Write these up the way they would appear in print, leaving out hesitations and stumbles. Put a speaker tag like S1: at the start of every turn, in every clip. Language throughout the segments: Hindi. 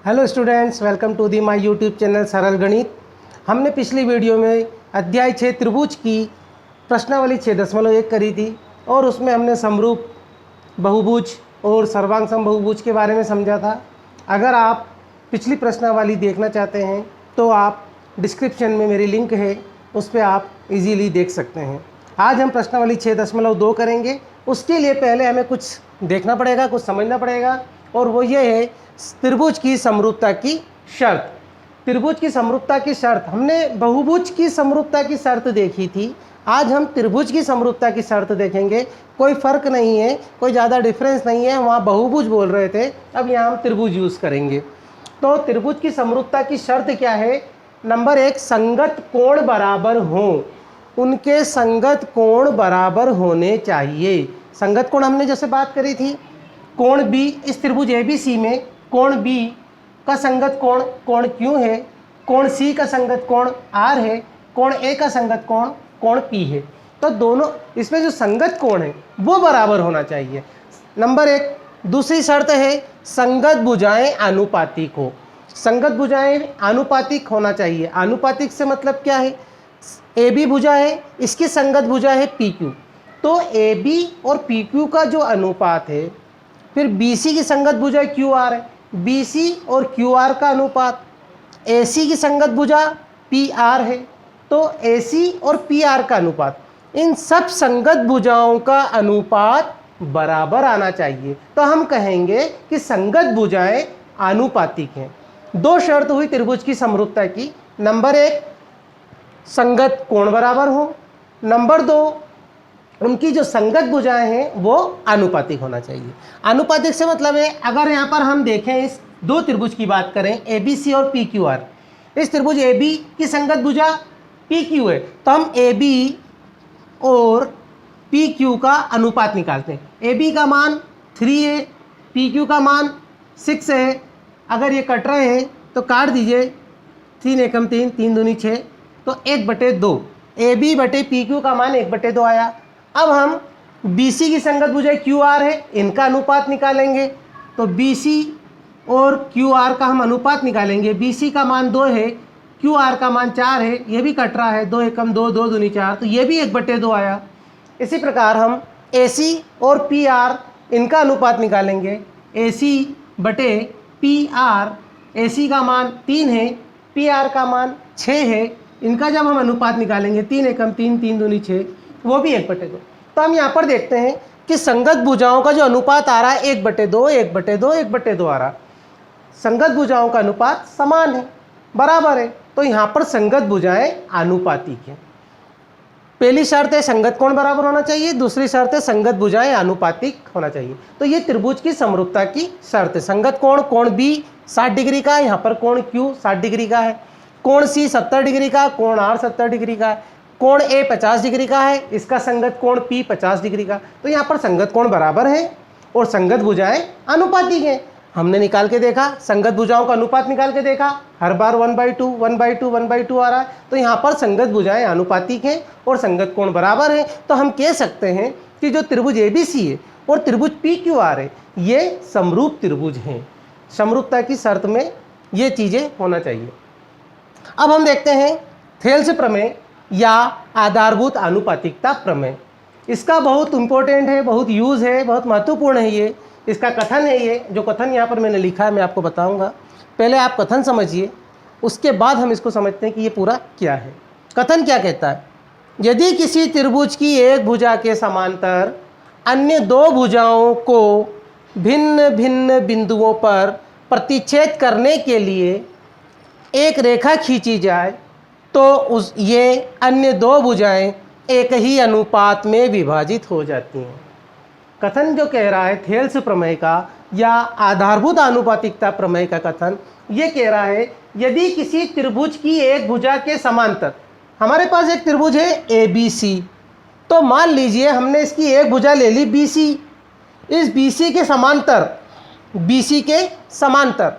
S1: Hello students, welcome to the my YouTube channel Saral Ganit. हमने पिछली वीडियो में अध्याय 6 त्रिभुज की प्रश्नावली 6.1 करी थी और उसमें हमने समरूप बहुभुज और सर्वांग समबहुभुज के बारे में समझा था। अगर आप पिछली प्रश्नावली देखना चाहते हैं तो आप डिस्क्रिप्शन में मेरी लिंक है, उस पर आप इजीली देख सकते हैं। आज हम प्रश्नावली 6.2 करेंगे। उसके लिए पहले हमें कुछ देखना पड़ेगा, कुछ समझना पड़ेगा, और वो ये है त्रिभुज की समरूपता की शर्त। त्रिभुज की समरूपता की शर्त, हमने बहुभुज की समरूपता की शर्त देखी थी। आज हम त्रिभुज की समरूपता की शर्त देखेंगे। कोई फ़र्क नहीं है, कोई ज़्यादा डिफरेंस नहीं है। वहाँ बहुभुज बोल रहे थे, अब यहाँ हम त्रिभुज यूज़ करेंगे। तो त्रिभुज की समरूपता की शर्त क्या है? नंबर 1, संगत कोण बराबर हों। उनके संगत कोण बराबर होने चाहिए। संगत कोण हमने जैसे बात करी थी, कोण बी, इस त्रिभुज ABC में कोण बी का संगत कोण कोण Q है, कोण C का संगत कोण R है, कोण A का संगत कोण कोण P है। तो दोनों इसमें जो संगत कोण है वो बराबर होना चाहिए। नंबर 1। दूसरी शर्त है संगत भुजाएं आनुपातिक हो। संगत भुजाएं आनुपातिक होना चाहिए। आनुपातिक से मतलब क्या है? AB भुजा है, इसकी संगत भुजा है PQ। तो AB और PQ का जो अनुपात है, फिर BC की संगत भुजा QR है, BC और QR का अनुपात, AC की संगत भुजा PR है, तो AC और PR का अनुपात, इन सब संगत भुजाओं का अनुपात बराबर आना चाहिए। तो हम कहेंगे कि संगत भुजाएं आनुपातिक हैं। दो शर्त हुई त्रिभुज की समरूपता की। नंबर 1, संगत कोण बराबर हो। नंबर 2, उनकी जो संगत भुजाएं हैं वो आनुपातिक होना चाहिए। आनुपातिक से मतलब है, अगर यहाँ पर हम देखें, इस दो त्रिभुज की बात करें ABC और PQR, इस त्रिभुज AB की संगत भुजा PQ है, तो हम AB और PQ का अनुपात निकालते हैं। AB का मान 3 है, PQ का मान 6 है। अगर ये कट रहे हैं तो काट दीजिए, 3 एकम 3, 3 दूनी 6, तो 1/2। AB बटे PQ का मान 1/2 आया। अब हम BC की संगत भुजा QR है, इनका अनुपात निकालेंगे। तो BC और QR का हम अनुपात निकालेंगे। BC का मान 2 है, QR का मान 4 है, ये भी कट रहा है, 2 एकम 2, 2 दूनी 4, तो ये भी 1/2 आया। इसी प्रकार हम AC और PR इनका अनुपात निकालेंगे। AC बटे PR, AC का मान 3 है, PR का मान 6 है, इनका जब हम अनुपात निकालेंगे 3 एकम 3, 3 दूनी 6, वो भी 1/2। तो हम यहाँ पर देखते हैं कि संगत भुजाओं का जो अनुपात आ रहा है 1/2, 1/2, 1/2 आ रहा। संगत भुजाओं का अनुपात समान है, बराबर है, तो यहाँ पर संगत भुजाएं आनुपातिक हैं। पहली शर्त है संगत कोण बराबर होना चाहिए, दूसरी शर्त है संगत भुजाएं आनुपातिक होना चाहिए। तो ये त्रिभुज की समरूपता की शर्त है। संगत कोण, कोण B 60 डिग्री का है, यहाँ पर कोण Q 60 डिग्री का है, कोण C 70 डिग्री का, कोण R 70 डिग्री का है, कोण A 50 डिग्री का है, इसका संगत कोण P 50 डिग्री का। तो यहाँ पर संगत कोण बराबर है और संगत भुजाएं आनुपातिक हैं। हमने निकाल के देखा, संगत भुजाओं का अनुपात निकाल के देखा, हर बार 1/2, 1/2, 1/2 आ रहा है। तो यहाँ पर संगत भुजाएं आनुपातिक हैं और संगत कोण बराबर है। तो हम कह सकते हैं कि जो त्रिभुज ABC है और त्रिभुज PQR है, ये समरूप त्रिभुज हैं। समरूपता की शर्त में ये चीज़ें होना चाहिए। अब हम देखते हैं थेल्स प्रमेय या आधारभूत आनुपातिकता प्रमेय। इसका बहुत इंपॉर्टेंट है, बहुत यूज़ है, बहुत महत्वपूर्ण है। ये इसका कथन है, ये जो कथन यहाँ पर मैंने लिखा है मैं आपको बताऊंगा। पहले आप कथन समझिए, उसके बाद हम इसको समझते हैं कि ये पूरा क्या है। कथन क्या कहता है? यदि किसी त्रिभुज की एक भुजा के समांतर अन्य दो भुजाओं को भिन्न भिन्न बिंदुओं पर प्रतिच्छेद करने के लिए एक रेखा खींची जाए, तो ये अन्य दो भुजाएं एक ही अनुपात में विभाजित हो जाती हैं। कथन जो कह रहा है थेल्स प्रमेय का या आधारभूत आनुपातिकता प्रमेय का कथन ये कह रहा है, यदि किसी त्रिभुज की एक भुजा के समांतर, हमारे पास एक त्रिभुज है ABC, तो मान लीजिए हमने इसकी एक भुजा ले ली BC। इस BC के समांतर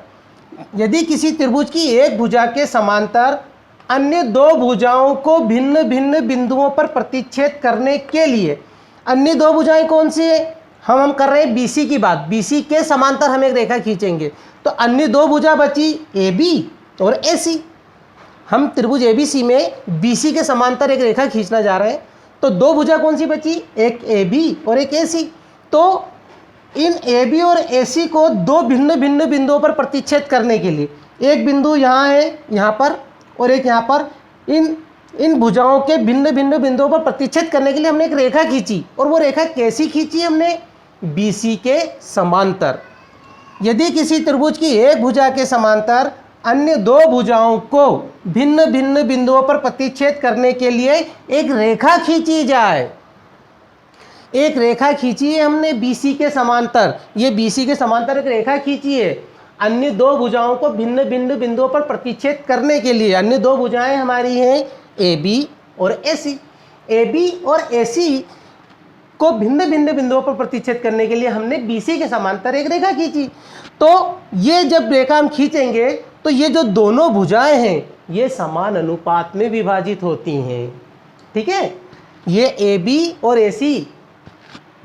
S1: यदि किसी त्रिभुज की एक भुजा के समांतर अन्य दो भुजाओं को भिन्न भिन्न बिंदुओं पर प्रतिच्छेद करने के लिए, अन्य दो भुजाएं कौन सी है? हम कर रहे हैं BC की बात, BC के समांतर हम एक रेखा खींचेंगे, तो अन्य दो भुजा बची AB और AC। हम त्रिभुज ABC में BC के समांतर एक रेखा खींचना जा रहे हैं, तो दो भुजा कौन सी बची, एक AB और एक AC। तो इन AB और AC को दो भिन्न भिन्न बिंदुओं पर प्रतिच्छेद करने के लिए, एक बिंदु यहाँ है यहाँ पर और एक यहाँ पर, इन भुजाओं के भिन्न भिन्न बिंदुओं पर प्रतिच्छेद करने के लिए हमने एक रेखा खींची, और वो रेखा कैसी खींची हमने, BC के समांतर। यदि किसी त्रिभुज की एक भुजा के समांतर अन्य दो भुजाओं को भिन्न भिन्न बिंदुओं पर प्रतिच्छेद करने के लिए एक रेखा खींची जाए, एक रेखा खींची है हमने BC के समांतर, ये BC के समांतर एक रेखा खींची है अन्य दो भुजाओं को भिन्न भिन्न बिंदुओं पर प्रतिच्छेद करने के लिए। अन्य दो भुजाएं हमारी हैं AB और AC। AB और AC को भिन्न भिन्न बिंदुओं पर प्रतिच्छेद करने के लिए हमने BC के समांतर एक रेखा खींची। तो ये जब रेखा हम खींचेंगे तो ये जो दोनों भुजाएं हैं ये समान अनुपात में विभाजित होती हैं, ठीक है। ये AB और AC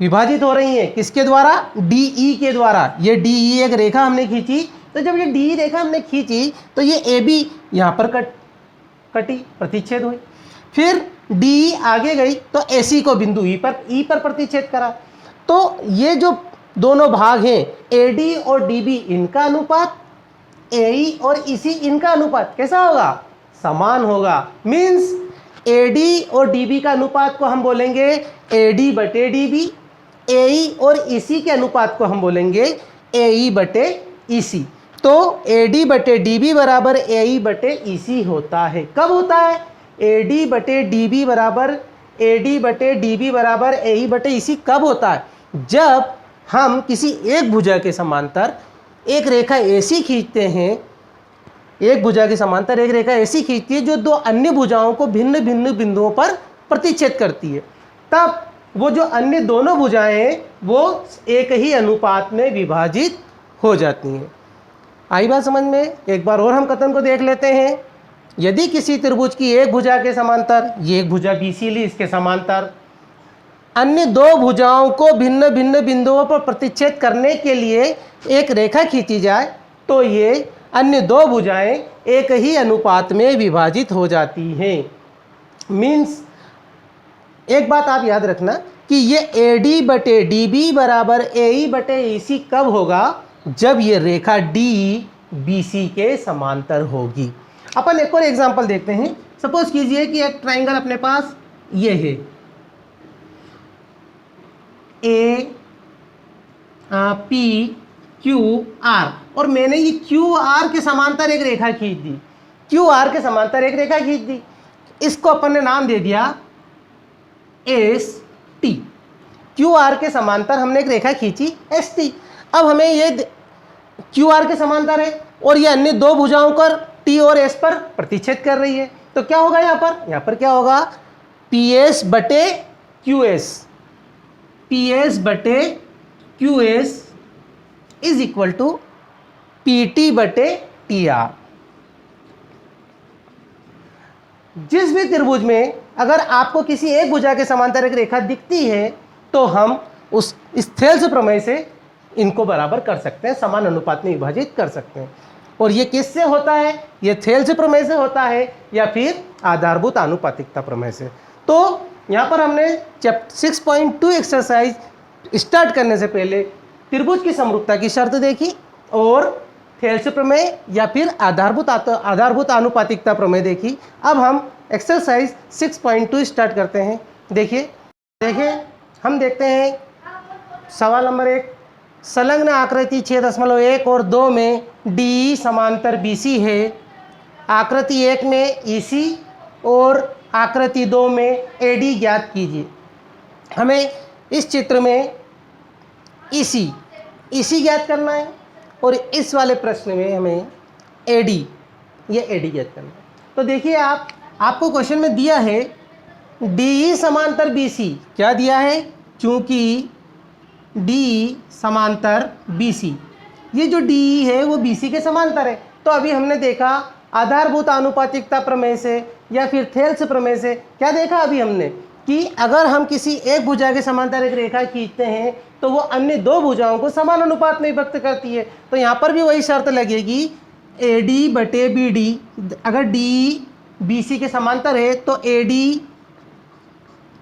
S1: विभाजित हो रही हैं किसके द्वारा, DE के द्वारा। ये DE एक रेखा हमने खींची, तो जब ये DE रेखा हमने खींची तो ये AB यहाँ पर कटी, प्रतिच्छेद हुई। फिर DE आगे गई तो AC को बिंदु E पर प्रतिच्छेद करा। तो ये जो दोनों भाग हैं AD और DB, इनका अनुपात, AE और EC इनका अनुपात कैसा होगा, समान होगा। मीन्स AD और DB का अनुपात को हम बोलेंगे AD बटे DB, AE और EC के अनुपात को हम बोलेंगे AE बटे EC। तो AD बटे DB बराबर AE बटे EC होता है। कब होता है, AD बटे DB बराबर AE बटे EC कब होता है, जब हम किसी एक भुजा के समांतर एक रेखा AC खींचते हैं, एक भुजा के समांतर एक रेखा ऐसी खींचती है जो दो अन्य भुजाओं को भिन्न भिन्न बिंदुओं पर प्रतिच्छेद करती है। तब वो जो अन्य दोनों भुजाएं हैं वो एक ही अनुपात में विभाजित हो जाती हैं। आई बात समझ में। एक बार और हम कथन को देख लेते हैं। यदि किसी त्रिभुज की एक भुजा के समांतर, ये एक भुजा BC ली, इसके समांतर अन्य दो भुजाओं को भिन्न भिन्न बिंदुओं पर प्रतिच्छेद करने के लिए एक रेखा खींची जाए, तो ये अन्य दो भुजाएं एक ही अनुपात में विभाजित हो जाती हैं। मीन्स एक बात आप याद रखना कि ये AD बटे DB बराबर AE बटे EC कब होगा, जब ये रेखा DE BC के समांतर होगी। अपन एक और एग्जांपल देखते हैं। सपोज कीजिए कि एक ट्राइंगल अपने पास ये है APQR, और मैंने ये QR के समांतर एक रेखा खींच दी, QR के समांतर एक रेखा खींच दी। इसको अपन ने नाम दे दिया ST। QR के समांतर हमने एक रेखा खींची ST। अब हमें ये QR के समांतर है और ये अन्य दो भुजाओं पर T और S पर प्रतिच्छेद कर रही है, तो क्या होगा यहाँ पर क्या होगा, PS बटे QS is equal to PT बटे TR। जिस भी त्रिभुज में अगर आपको किसी एक भुजा के समांतर एक रेखा दिखती है तो हम उस इस थेल्स प्रमेय से इनको बराबर कर सकते हैं, समान अनुपात में विभाजित कर सकते हैं। और ये किससे होता है, ये थेल्स प्रमेय से होता है या फिर आधारभूत आनुपातिकता प्रमेय से। तो यहाँ पर हमने चैप्टर 6.2 एक्सरसाइज स्टार्ट करने से पहले त्रिभुज की समरूपता की शर्त देखी और थेल्स प्रमेय या फिर आधारभूत आनुपातिकता प्रमेय देखी। अब हम एक्सरसाइज 6.2 स्टार्ट करते हैं। देखिए हम देखते हैं सवाल नंबर 1। संलग्न आकृति 6.1 और 2 में DE समांतर BC है। आकृति 1 में EC और आकृति 2 में AD ज्ञात कीजिए। हमें इस चित्र में EC ज्ञात करना है और इस वाले प्रश्न में हमें AD ज्ञात करना है। तो देखिए आपको क्वेश्चन में दिया है DE समांतर BC। क्या दिया है, चूंकि DE समांतर BC, ये जो DE है वो BC के समांतर है। तो अभी हमने देखा आधारभूत आनुपातिकता प्रमेय से या फिर थेल्स प्रमेय से, क्या देखा अभी हमने कि अगर हम किसी एक भुजा के समांतर एक रेखा खींचते हैं तो वो अन्य दो भुजाओं को समान अनुपात में विभक्त करती है। तो यहाँ पर भी वही शर्त लगेगी, AD बटे BD, अगर D BC के समांतर है तो AD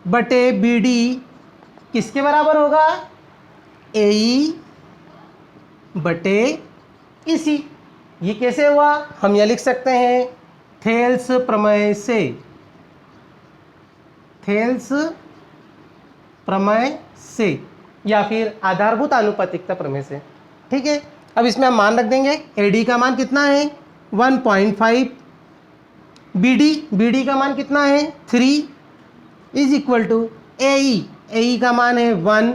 S1: बटे BD किसके बराबर होगा? AE बटे EC। ये कैसे हुआ? हम यह लिख सकते हैं थेल्स प्रमेय से, थेल्स प्रमेय से, या फिर आधारभूत आनुपातिकता प्रमेय से। ठीक है, अब इसमें हम मान रख देंगे। AD का मान कितना है? 1.5। BD का मान कितना है? 3 इज इक्वल टू AE का मान है 1,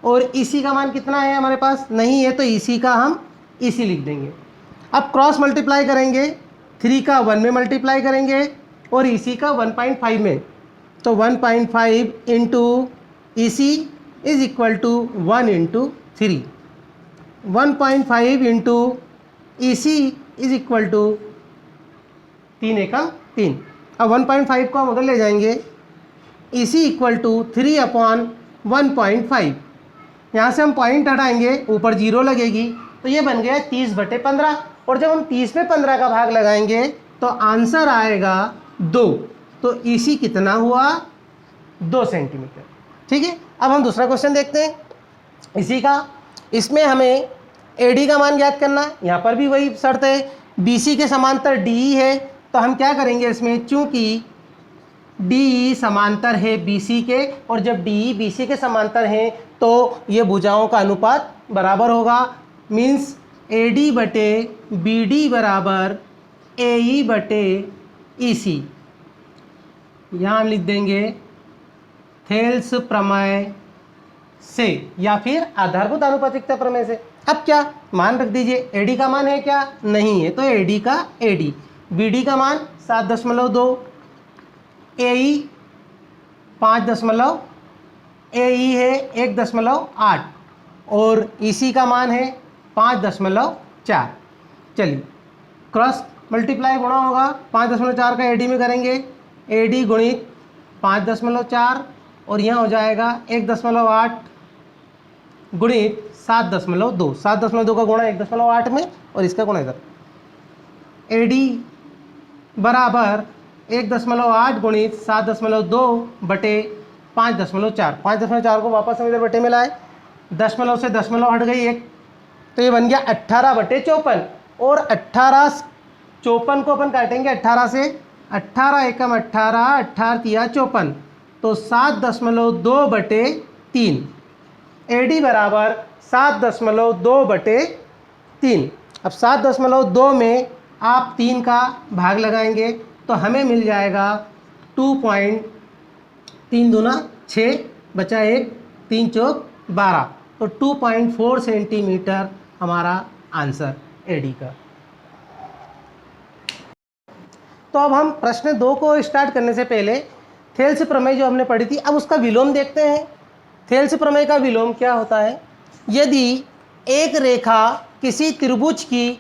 S1: और EC का मान कितना है हमारे पास? नहीं है, तो EC का हम EC लिख देंगे। अब क्रॉस मल्टीप्लाई करेंगे, 3 का 1 में मल्टीप्लाई करेंगे और EC का 1.5 में, तो 1.5 into EC is equal to 1 into 3। 1.5 into EC is equal to 3 एकम 3। अब 1.5 को हम उधर ले जाएंगे, EC इक्वल टू 3/1.5। यहाँ से हम पॉइंट हटाएंगे, ऊपर 0 लगेगी, तो ये बन गया 30/15। और जब हम 30 में 15 का भाग लगाएंगे तो आंसर आएगा 2। तो EC कितना हुआ? 2 सेंटीमीटर। ठीक है, अब हम दूसरा क्वेश्चन देखते हैं इसी का। इसमें हमें AD का मान ज्ञात करना। यहाँ पर भी वही शर्त है, BC के समांतर DE है, तो हम क्या करेंगे इसमें, चूंकि DE समांतर है BC के, और जब DE BC के समांतर हैं तो ये भुजाओं का अनुपात बराबर होगा। मीन्स AD बटे BD बराबर AE बटे EC। यहाँ हम लिख देंगे थेल्स प्रमेय से, या फिर आधारभूत आनुपातिकता प्रमेय से। अब क्या मान रख दीजिए, AD का मान है क्या? नहीं है, तो AD का AD। BD का मान 7.2, AE 5, AE है 1.8, और EC का मान है 5.4। चलिए क्रॉस मल्टीप्लाई गुणा होगा, 5.4 का AD में करेंगे, AD गुणित 5.4, और यहाँ हो जाएगा 1.8 गुणित 7.2। 7.2 का गुणा 1.8 में, और इसका गुणा इधर। AD बराबर 1.8 गुणित 7.2 बटे 5.4। 5.4 को वापस हम इधर बटे में लाए, दशमलव से दशमलव हट गई एक, तो ये बन गया 18/54। और 18 को अपन काटेंगे 18 से, 18 एकम 18, 18 तिया 54, तो 7.2/3। AD बराबर 7.2/3। अब 7.2 में आप 3 का भाग लगाएंगे तो हमें मिल जाएगा 2.3 दूना 6 बचा 1, 3 चौक 12, तो 2.4 सेंटीमीटर हमारा आंसर AD का। तो अब हम प्रश्न 2 को स्टार्ट करने से पहले थेल्स प्रमेय जो हमने पढ़ी थी, अब उसका विलोम देखते हैं। थेल्स प्रमेय का विलोम क्या होता है? यदि एक रेखा किसी त्रिभुज की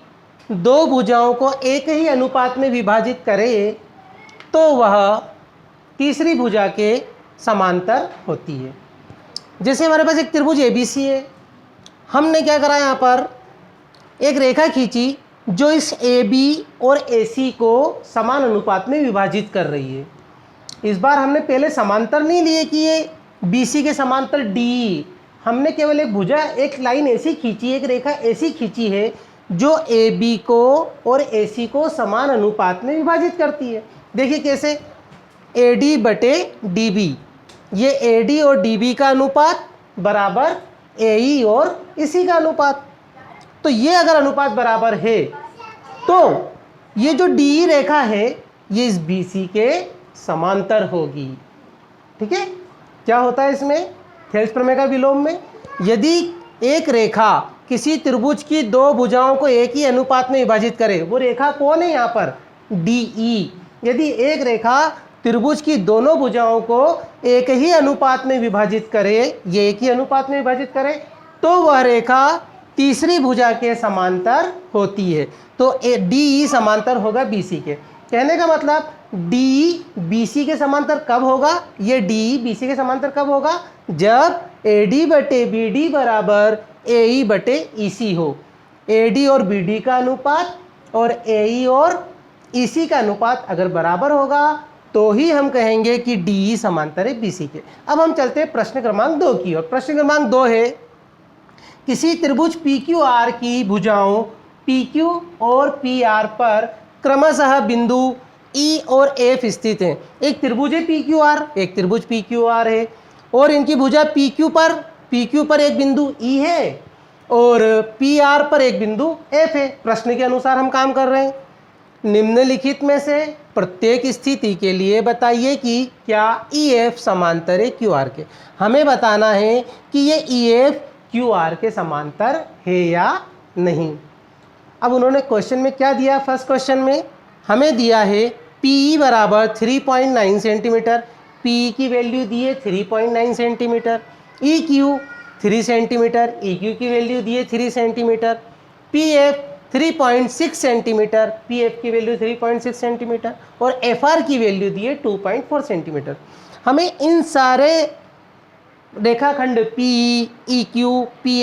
S1: दो भुजाओं को एक ही अनुपात में विभाजित करे तो वह तीसरी भुजा के समांतर होती है। जैसे हमारे पास एक त्रिभुज ABC है, हमने क्या करा, यहाँ पर एक रेखा खींची जो इस AB और AC को समान अनुपात में विभाजित कर रही है। इस बार हमने पहले समांतर नहीं लिए कि ये BC के समांतर DE, हमने केवल एक भुजा, एक लाइन ऐसी खींची, एक रेखा ऐसी खींची है जो AB को और AC को समान अनुपात में विभाजित करती है। देखिए कैसे, AD बटे DB, ये AD और DB का अनुपात बराबर AE और EC का अनुपात। तो ये अगर अनुपात बराबर है तो ये जो DE रेखा है ये इस BC के समांतर होगी। ठीक है, क्या होता है इसमें थेल्स प्रमेय का विलोम में, यदि एक रेखा किसी त्रिभुज की दो भुजाओं को एक ही अनुपात में विभाजित करे, वो रेखा कौन है यहाँ पर? DE। यदि एक रेखा त्रिभुज की दोनों भुजाओं को एक ही अनुपात में विभाजित करे, ये एक ही अनुपात में विभाजित करे, तो वह रेखा तीसरी भुजा के समांतर होती है। तो DE समांतर होगा BC के। कहने का मतलब डी बी सी के समांतर कब होगा, ये डी बी सी के समांतर कब होगा, जब ए डी बटे बी डी बराबर ए ई बटे ई सी हो। ए डी और बी डी का अनुपात और ए ई और ई सी का अनुपात अगर बराबर होगा तो ही हम कहेंगे कि डी ई समांतर है बी सी के। अब हम चलते हैं प्रश्न क्रमांक 2 की ओर। प्रश्न क्रमांक 2 है, किसी त्रिभुज पी क्यू आर की भुजाओं पी क्यू और पी आर पर क्रमशः बिंदु ई और एफ स्थित हैं। एक त्रिभुज है पी क्यू आर, एक त्रिभुज पी क्यू आर है और इनकी भुजा पी क्यू पर एक बिंदु ई है और पी आर पर एक बिंदु एफ है। प्रश्न के अनुसार हम काम कर रहे हैं। निम्नलिखित में से प्रत्येक स्थिति के लिए बताइए कि क्या ई एफ समांतर है क्यू आर के। हमें बताना है कि ये ई एफ क्यू आर के समांतर है या नहीं। अब उन्होंने क्वेश्चन में क्या दिया, फर्स्ट क्वेश्चन में हमें दिया है पी बराबर 3.9 सेंटीमीटर, पी की वैल्यू दी है 3.9 centimetre, E Q 3 centimetre, E Q की वैल्यू दी है 3 centimetre, P F 3.6 centimetre, P F की वैल्यू 3.6 सेंटीमीटर और एफ आर की वैल्यू दी है 2.4 सेंटीमीटर। हमें इन सारे रेखाखंड P E Q P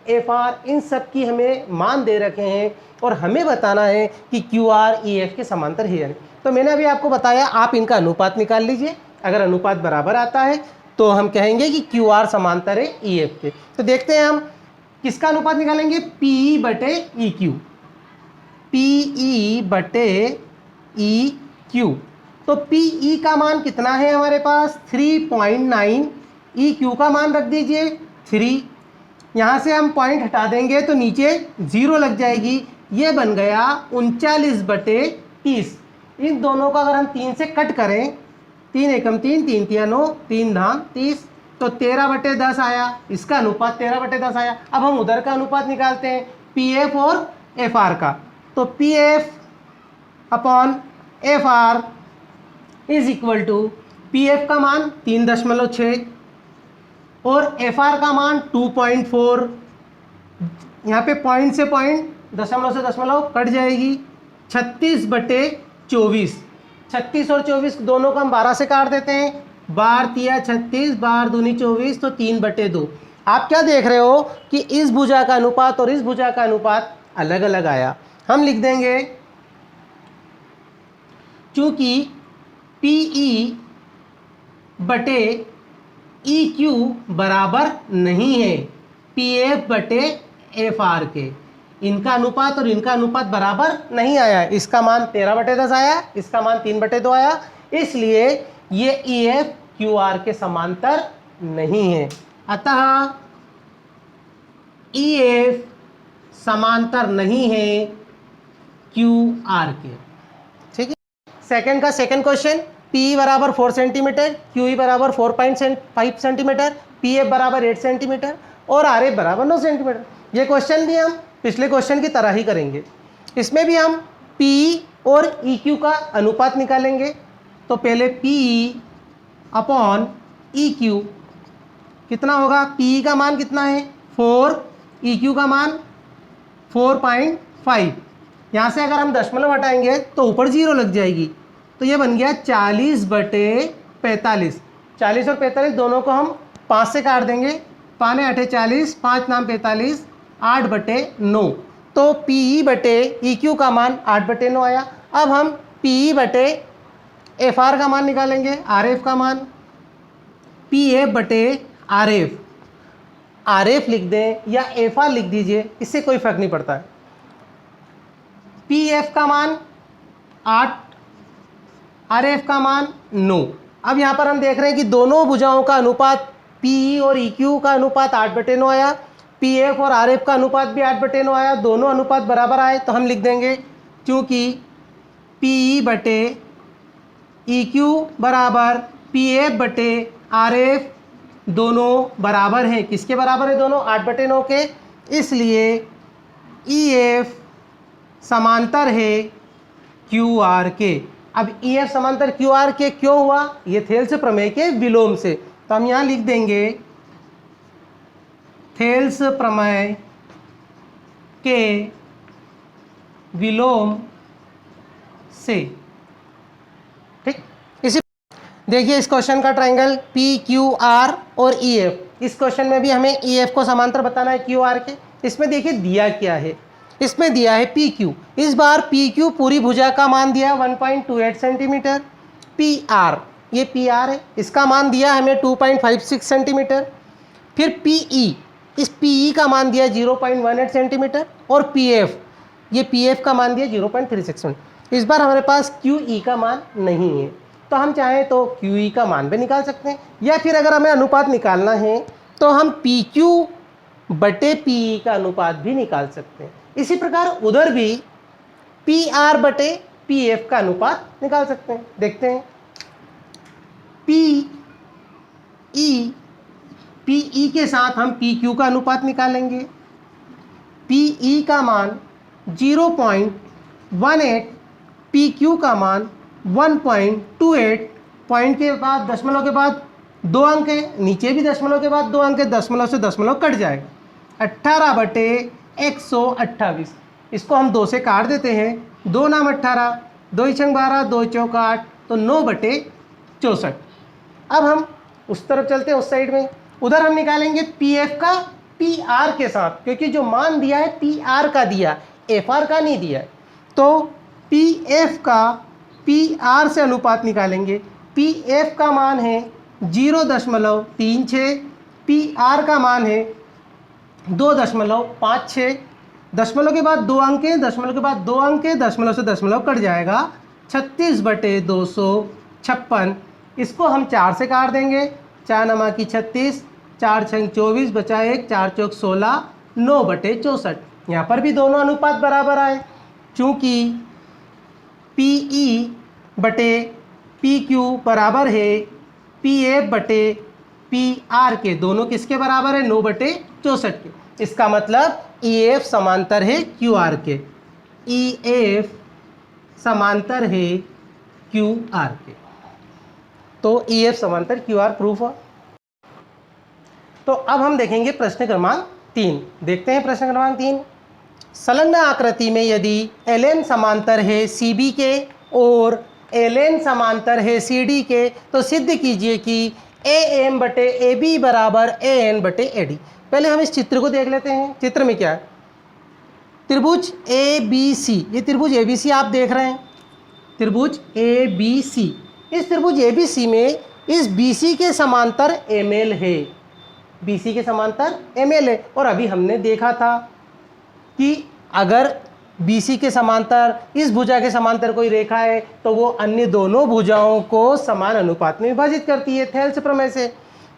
S1: F R इन सब की हमें मान दे रखे हैं और हमें बताना है कि क्यू आर ई एफ के समांतर है या नहीं। तो मैंने अभी आपको बताया, आप इनका अनुपात निकाल लीजिए। अगर अनुपात बराबर आता है तो हम कहेंगे कि क्यू आर समांतर है ई एफ के। तो देखते हैं हम किसका अनुपात निकालेंगे, पी ई बटे ई क्यू, पी ई बटे ई क्यू। तो पी ई का मान कितना है हमारे पास 3.9, ई क्यू का मान रख दीजिए 3। यहाँ से हम पॉइंट हटा देंगे तो नीचे 0 लग जाएगी, ये बन गया 39 बटे 30। इन दोनों का अगर हम 3 से कट करें, 3 एकम 3, 3 तिया 9, 3 धाम 30, तो 13 बटे 10 आया। इसका अनुपात 13 बटे 10 आया। अब हम उधर का अनुपात निकालते हैं पी एफ और एफ आर का। तो P F upon F R is equal to, P F का मान 3.6 और एफ आर का मान 2.4। यहाँ पे पॉइंट से पॉइंट, दशमलव से दशमलव कट जाएगी, 36 बटे 24। 36 और 24 दोनों को हम 12 से काट देते हैं, 12 तिया 36, 12 दूनी 24, तो 3 बटे 2। आप क्या देख रहे हो कि इस भुजा का अनुपात और इस भुजा का अनुपात अलग अलग आया। हम लिख देंगे चूंकि पी ई बटे ई क्यू बराबर नहीं है पी एफ बटे एफ आर के, इनका अनुपात और इनका अनुपात बराबर नहीं आया। इसका मान 13 बटे 10 आया, इसका मान 3 बटे 2 आया, इसलिए ये ई एफ क्यू आर के समांतर नहीं है। अतः ई एफ समांतर नहीं है क्यू आर के। ठीक है। सेकंड का सेकंड क्वेश्चन, पी बराबर 4 सेंटीमीटर, क्यू ई बराबर 4.5 सेंटीमीटर, पी एफ बराबर 8 सेंटीमीटर और आर एफ बराबर 9 सेंटीमीटर। ये क्वेश्चन भी हम पिछले क्वेश्चन की तरह ही करेंगे। इसमें भी हम पी और ई क्यू का अनुपात निकालेंगे। तो पहले पी अपॉन ई क्यू कितना होगा, पी का मान कितना है 4, ई क्यू का मान 4.5। यहाँ से अगर हम दशमलव हटाएंगे तो ऊपर 0 लग जाएगी, तो ये बन गया 40 बटे 45। 40 और 45 दोनों को हम 5 से काट देंगे, 5 8 40, 5 नाम 45, 8 बटे 9। तो पी ई बटे ई क्यू का मान 8 बटे 9 आया। अब हम पी ई बटे एफ आर का मान निकालेंगे, आर एफ का मान, पी एफ बटे आर एफ, आर एफ लिख दें या एफ आर लिख दीजिए, इससे कोई फर्क नहीं पड़ता है। पी एफ का मान 8, आर एफ का मान 9। अब यहाँ पर हम देख रहे हैं कि दोनों भुजाओं का अनुपात पी ई और ई क्यू का अनुपात 8 बटे 9 आया, पी एफ और आर एफ का अनुपात भी 8 बटे 9 आया, दोनों अनुपात बराबर आए। तो हम लिख देंगे क्योंकि पी ई बटे ई क्यू बराबर पी एफ बटे आर एफ दोनों बराबर हैं। किसके बराबर है दोनों, 8 बटे 9 के, इसलिए ई एफ समांतर है क्यू आर के। अब ई एफ समांतर क्यू आर के क्यों हुआ, ये थेल्स प्रमेय के विलोम से। तो हम यहाँ लिख देंगे थेल्स प्रमेय के विलोम से। देखिए इस क्वेश्चन का ट्राइंगल पी क्यू आर और ई एफ, इस क्वेश्चन में भी हमें ई एफ को समांतर बताना है क्यू आर के। इसमें देखिए दिया क्या है, इसमें दिया है पी क्यू। इस बार पी क्यू पूरी भुजा का मान दिया 1.28 सेंटीमीटर। पी आर, ये पी आर है, इसका मान दिया हमें 2.56 सेंटीमीटर। फिर पी ई, इस पी ई का मान दिया 0.18 सेंटीमीटर। और पी एफ, ये पी एफ का मान दिया 0.36। इस बार हमारे पास क्यू ई का मान नहीं है, तो हम चाहें तो क्यू ई का मान भी निकाल सकते हैं, या फिर अगर हमें अनुपात निकालना है तो हम पी क्यू बटे पी ई का अनुपात भी निकाल सकते हैं। इसी प्रकार उधर भी पी आर बटे पी एफ का अनुपात निकाल सकते हैं। देखते हैं पी ई के साथ हम पी क्यू का अनुपात निकालेंगे। पी ई का मान 0.18, पी क्यू का मान 1.28, पॉइंट के बाद दशमलव के बाद 2 अंक है, नीचे भी दशमलव के बाद 2 अंक है, दशमलव से दशमलव कट जाएगा। 18 बटे 128, इसको हम 2 से काट देते हैं, 2 नाम 18, 2 छंग 12, 2 चौक 8, तो 9 बटे 64। अब हम उस तरफ चलते हैं, उस साइड में। उधर हम निकालेंगे पी एफ का पी आर के साथ, क्योंकि जो मान दिया है पी आर का दिया, एफ आर का नहीं दिया है। तो पी एफ का पी आर से अनुपात निकालेंगे। पी एफ का मान है 0.36, पी आर का मान है 2.56, दशमलव के बाद 2 अंक है, दशमलव के बाद 2 अंक है, दशमलव से दशमलव कट जाएगा, 36 बटे 256। इसको हम 4 से काट देंगे, 4 नमा की 36, 4 छंग 24, बचा 1, 4 चौक 16, 9 बटे 64। यहाँ पर भी दोनों अनुपात बराबर आए, चूँकि पी ई बटे पी क्यू बराबर है पी एफ बटे पी आर के, दोनों किसके बराबर है? 9 बटे 64 के। इसका मतलब ई एफ समांतर है क्यू आर के, ई एफ समांतर है क्यू आर के। तो ई एफ समांतर क्यू आर प्रूफ हुआ। तो अब हम देखेंगे प्रश्न क्रमांक 3। देखते हैं प्रश्न क्रमांक 3। संलग्न आकृति में यदि एल एन समांतर है सी बी के और एल एन समांतर है सी डी के, तो सिद्ध कीजिए कि ए एम बटे ए बी बराबर ए एन बटे ए डी। पहले हम इस चित्र को देख लेते हैं। चित्र में क्या है? त्रिभुज ए बी सी, ये त्रिभुज ए बी सी आप देख रहे हैं, त्रिभुज ए बी सी। इस त्रिभुज ए बी सी में इस बी सी के समांतर एम एल है, बी सी के समांतर एम एल है। और अभी हमने देखा था कि अगर BC के समांतर इस भुजा के समांतर कोई रेखा है तो वो अन्य दोनों भुजाओं को समान अनुपात में विभाजित करती है थेल्स प्रमेय से।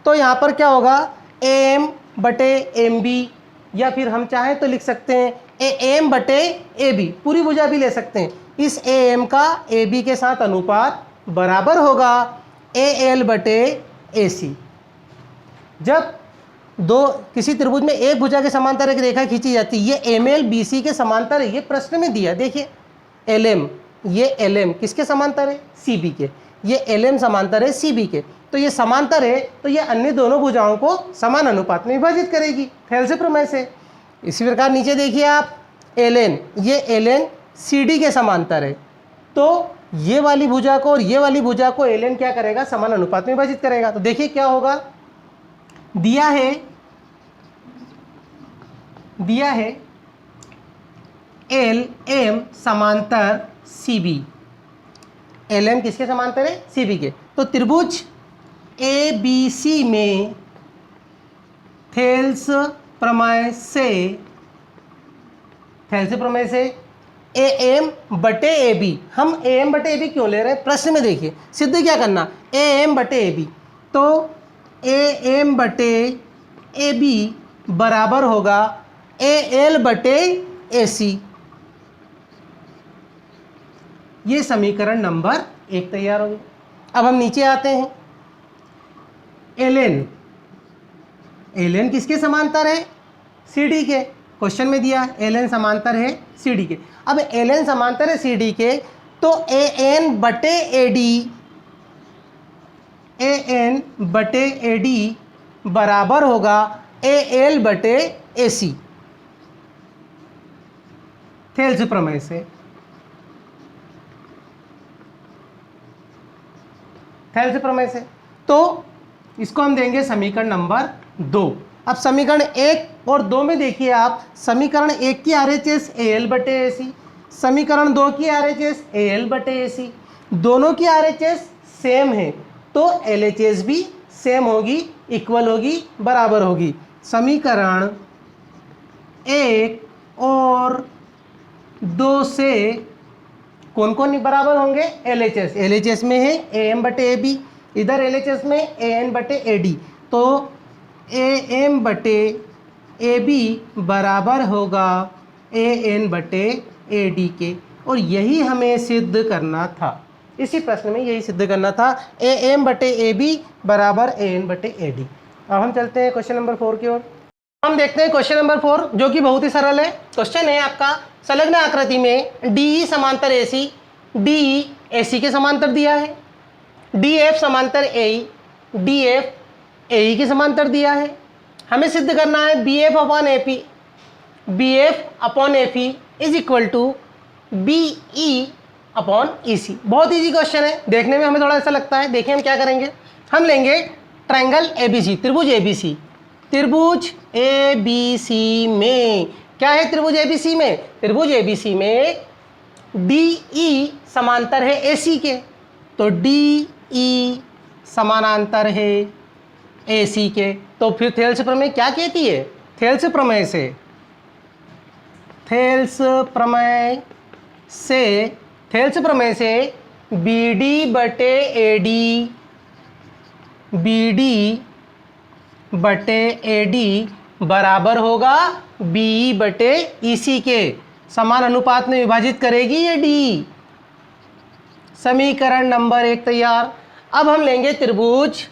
S1: तो यहाँ पर क्या होगा? AM बटे MB, या फिर हम चाहें तो लिख सकते हैं AM बटे AB, पूरी भुजा भी ले सकते हैं। इस AM का AB के साथ अनुपात बराबर होगा AL बटे AC। जब किसी त्रिभुज में एक भुजा के समांतर एक रेखा खींची जाती है, ये एम एल बी सी के समांतर है, ये प्रश्न में दिया। देखिए एल एम, ये एल एम किसके समांतर है? सी बी के। ये एल एम समांतर है सी बी के, तो ये समांतर है, तो ये अन्य दोनों भुजाओं को समान अनुपात में विभाजित करेगी थेल्स प्रमेय से। इसी प्रकार नीचे देखिए आप एल एन, ये एल एन सी डी के समांतर है, तो ये वाली भुजा को और ये वाली भुजा को एल एन क्या करेगा? समान अनुपात में विभाजित करेगा। तो देखिए क्या होगा, दिया है एल एम समांतर सी बी। एल एम किसके समांतर है? सी बी के। तो त्रिभुज ए बी सी में थेल्स प्रमेय से ए एम बटे ए बी, हम ए एम बटे ए बी क्यों ले रहे हैं? प्रश्न में देखिए सिद्ध क्या करना, ए एम बटे ए बी। तो ए एम बटे ए बी बराबर होगा ए एल बटे ए सी। ये समीकरण नंबर 1 तैयार हो गया। अब हम नीचे आते हैं। एल एन किसके समांतर है? सी डी के। क्वेश्चन में दिया एल एन समांतर है सी डी के। अब एल एन समांतर है सी डी के, तो ए एन बटे ए डी, ए एन बटे ए डी बराबर होगा ए एल बटे ए सी थेल्स प्रमेय से। थेल्स प्रमेय से। तो इसको हम देंगे समीकरण नंबर 2। अब समीकरण 1 और 2 में देखिए आप, समीकरण 1 की आरएचएस AL/AC, समीकरण 2 की आरएचएस AL/AC, दोनों की आरएचएस सेम है, तो LHS भी सेम होगी, इक्वल होगी, बराबर होगी। समीकरण 1 और 2 से कौन कौन बराबर होंगे? LHS, LHS में है AM/AB, इधर LHS में AN/AD, तो AM/AB बराबर होगा AN/AD के, और यही हमें सिद्ध करना था, इसी प्रश्न में यही सिद्ध करना था, AM/AB बराबर AN/AD। अब हम चलते हैं क्वेश्चन नंबर 4 की ओर। हम देखते हैं क्वेश्चन नंबर 4, जो कि बहुत ही सरल है। क्वेश्चन है आपका, संलग्न आकृति में DE समांतर AC, DE AC के समांतर दिया है, DF समांतर AE, DF AE के समांतर दिया है। हमें सिद्ध करना है BF/FE is equal to BE/EC। बहुत इजी क्वेश्चन है, देखने में हमें थोड़ा ऐसा लगता है। देखिए हम क्या करेंगे, हम लेंगे ट्रायंगल ABC, त्रिभुज ABC। त्रिभुज ABC में क्या है? त्रिभुज ABC में, त्रिभुज ABC में DE समांतर है AC के, तो DE समानांतर है AC के। तो फिर थेल्स प्रमेय क्या कहती है? थेल्स प्रमेय से, थेल्स प्रमेय से BD/AD, BD/AD बराबर होगा BE/EC के। समान अनुपात में विभाजित करेगी ये DE। समीकरण नंबर 1 तैयार। अब हम लेंगे त्रिभुज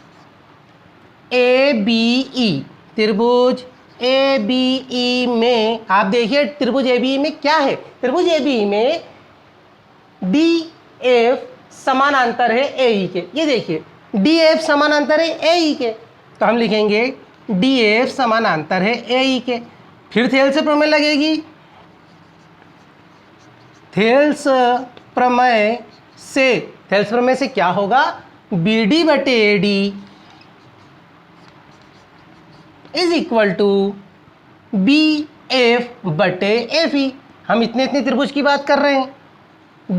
S1: ABE। त्रिभुज ABE में आप देखिए, त्रिभुज ABE में क्या है? त्रिभुज ABE में DF समानांतर है AE के। ये देखिए DF समानांतर है AE के, तो हम लिखेंगे DF समानांतर है AE के। फिर थेल्स प्रमेय लगेगी। थेल्स प्रमेय से क्या होगा? BD/AD is equal to BF/FE। हम इतने त्रिभुज की बात कर रहे हैं।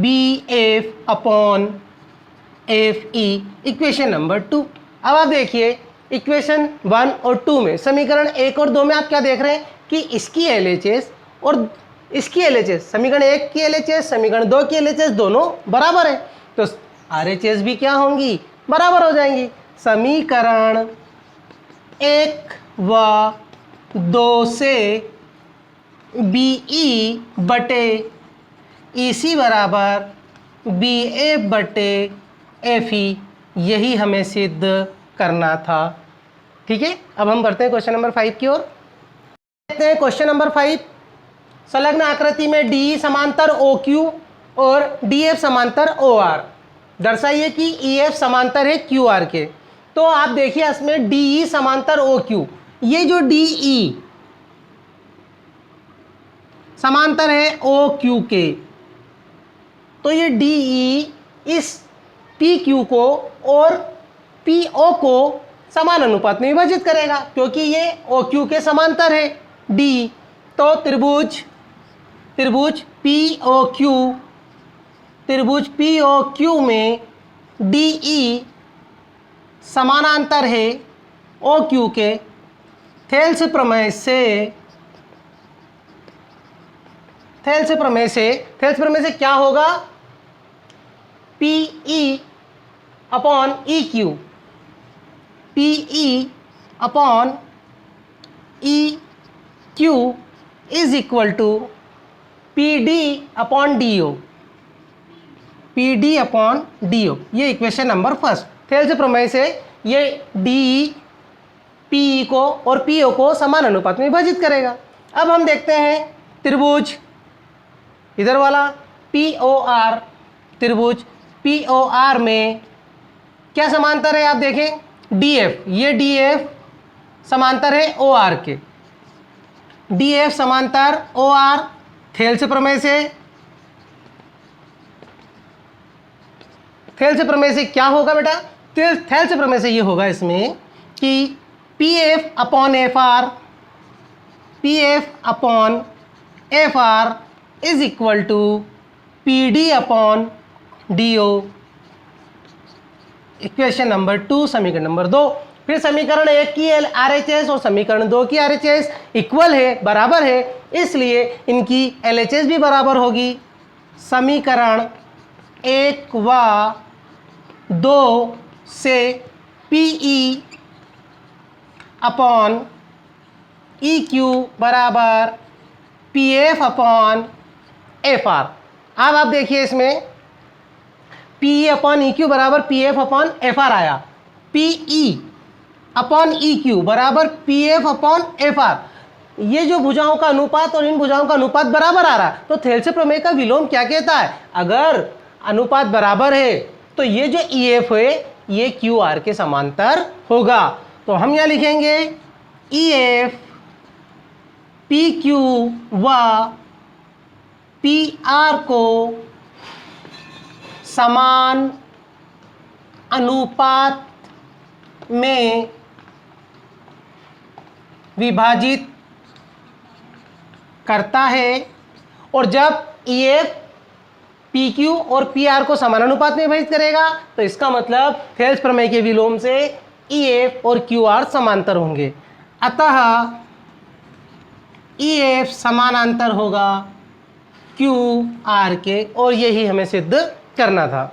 S1: BF/FE equation number 2। अब आप देखिए इक्वेशन 1 और 2 में, समीकरण 1 और 2 में आप क्या देख रहे हैं कि इसकी LHS और इसकी LHS, समीकरण 1 की LHS, समीकरण 2 की LHS दोनों बराबर है, तो RHS भी क्या होंगी? बराबर हो जाएंगी। समीकरण 1 व 2 से BE/EC बराबर BF/FE, यही हमें सिद्ध करना था। ठीक है, अब हम बढ़ते हैं क्वेश्चन नंबर 5 की ओर। देखते हैं क्वेश्चन नंबर 5। संलग्न आकृति में DE समांतर OQ और DF समांतर OR। दर्शाइए कि EF समांतर है QR के। तो आप देखिए इसमें DE समांतर OQ, ये जो DE समांतर है OQ के, तो ये DE इस PQ को और PO को समान अनुपात में विभाजित करेगा, क्योंकि ये OQ के समांतर है DE। तो त्रिभुज POQ में DE समानांतर है OQ के। थेल्स प्रमेय से क्या होगा? PE/EQ is equal to PD/DO। ये इक्वेशन नंबर 1। थेल्स प्रमेय से ये DE PE को और PO को समान अनुपात में विभाजित करेगा। अब हम देखते हैं त्रिभुज इधर वाला POR। त्रिभुज POR में क्या समांतर है? आप देखें DF, ये DF समांतर है OR के। DF समांतर OR। थेल्स प्रमेय से क्या होगा बेटा? थेल्स प्रमेय से ये होगा इसमें कि P F upon F R, P F upon F R is equal to P D upon D O. Equation number 2, समीकरण नंबर 2। फिर समीकरण 1 की RHS और समीकरण 2 की RHS इक्वल है, बराबर है, इसलिए इनकी LHS भी बराबर होगी। समीकरण 1 व 2 से PE अपॉन EQ बराबर PF अपॉन FR। अब आप देखिए इसमें PE अपॉन EQ बराबर PF अपॉन FR आया, PE अपॉन EQ बराबर PF अपॉन FR। ये जो भुजाओं का अनुपात और इन भुजाओं का अनुपात बराबर आ रहा है, तो थेल्स प्रमेय का विलोम क्या कहता है? अगर अनुपात बराबर है तो ये जो EF है ये QR के समांतर होगा। तो हम यहाँ लिखेंगे EF PQ व PR को समान अनुपात में विभाजित करता है, और जब EF PQ और PR को समान अनुपात में विभाजित करेगा तो इसका मतलब थेल्स प्रमेय के विलोम से EF और QR समांतर होंगे। अतः EF समानांतर होगा QR के, और यही हमें सिद्ध करना था।